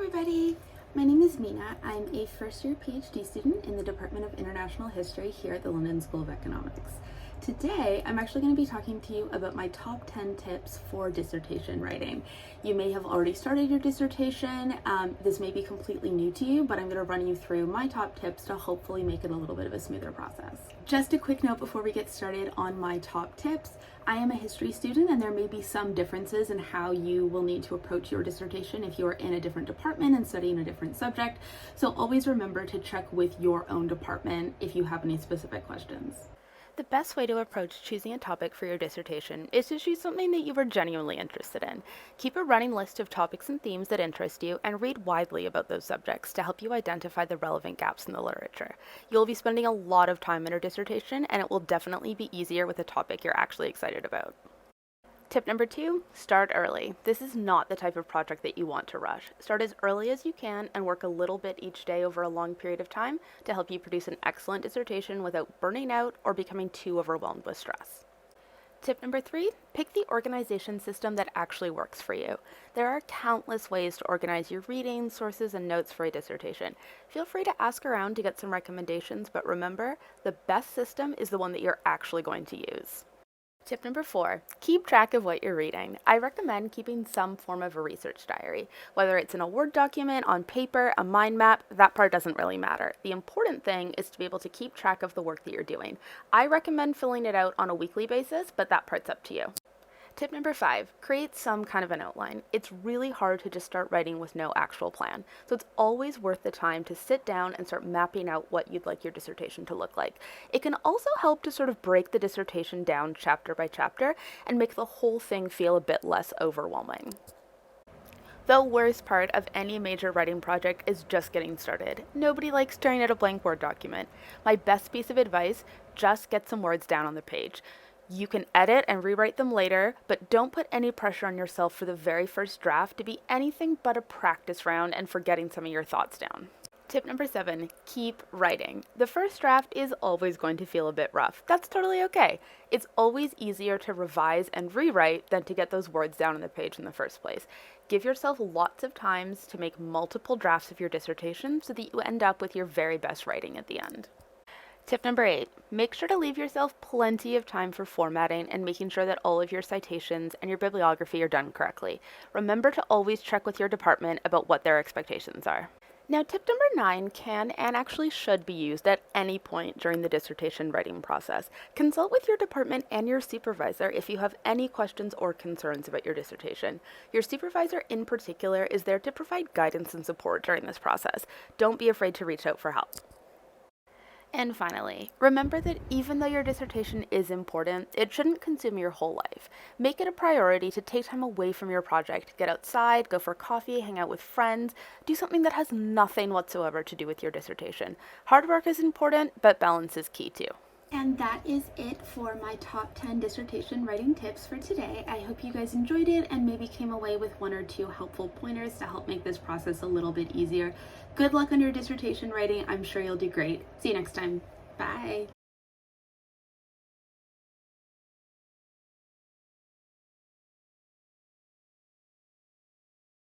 everybody! My name is Mina. I'm a first-year PhD student in the Department of International History here at the London School of Economics. Today, I'm actually going to be talking to you about my top 10 tips for dissertation writing. You may have already started your dissertation. This may be completely new to you, but I'm going to run you through my top tips to hopefully make it a little bit of a smoother process. Just a quick note before we get started on my top tips. I am a history student and there may be some differences in how you will need to approach your dissertation if you are in a different department and studying a different subject. So always remember to check with your own department if you have any specific questions. The best way to approach choosing a topic for your dissertation is to choose something that you are genuinely interested in. Keep a running list of topics and themes that interest you and read widely about those subjects to help you identify the relevant gaps in the literature. You'll be spending a lot of time in your dissertation, and it will definitely be easier with a topic you're actually excited about. Tip number 2, start early. This is not the type of project that you want to rush. Start as early as you can and work a little bit each day over a long period of time to help you produce an excellent dissertation without burning out or becoming too overwhelmed with stress. Tip number 3, pick the organization system that actually works for you. There are countless ways to organize your reading, sources, and notes for a dissertation. Feel free to ask around to get some recommendations, but remember, the best system is the one that you're actually going to use. Tip number 4, keep track of what you're reading. I recommend keeping some form of a research diary. Whether it's in a Word document, on paper, a mind map, that part doesn't really matter. The important thing is to be able to keep track of the work that you're doing. I recommend filling it out on a weekly basis, but that part's up to you. Tip number 5, create some kind of an outline. It's really hard to just start writing with no actual plan, so it's always worth the time to sit down and start mapping out what you'd like your dissertation to look like. It can also help to sort of break the dissertation down chapter by chapter and make the whole thing feel a bit less overwhelming. The worst part of any major writing project is just getting started. Nobody likes staring at a blank Word document. My best piece of advice, just get some words down on the page. You can edit and rewrite them later, but don't put any pressure on yourself for the very first draft to be anything but a practice round and for getting some of your thoughts down. Tip number 7, keep writing. The first draft is always going to feel a bit rough. That's totally okay. It's always easier to revise and rewrite than to get those words down on the page in the first place. Give yourself lots of times to make multiple drafts of your dissertation so that you end up with your very best writing at the end. Tip number 8, make sure to leave yourself plenty of time for formatting and making sure that all of your citations and your bibliography are done correctly. Remember to always check with your department about what their expectations are. Now, tip number 9 can and actually should be used at any point during the dissertation writing process. Consult with your department and your supervisor if you have any questions or concerns about your dissertation. Your supervisor in particular is there to provide guidance and support during this process. Don't be afraid to reach out for help. And finally, remember that even though your dissertation is important, it shouldn't consume your whole life. Make it a priority to take time away from your project, get outside, go for coffee, hang out with friends, do something that has nothing whatsoever to do with your dissertation. Hard work is important, but balance is key too. And that is it for my top 10 dissertation writing tips for today. I hope you guys enjoyed it and maybe came away with 1 or 2 helpful pointers to help make this process a little bit easier. Good luck on your dissertation writing. I'm sure you'll do great. See you next time. Bye.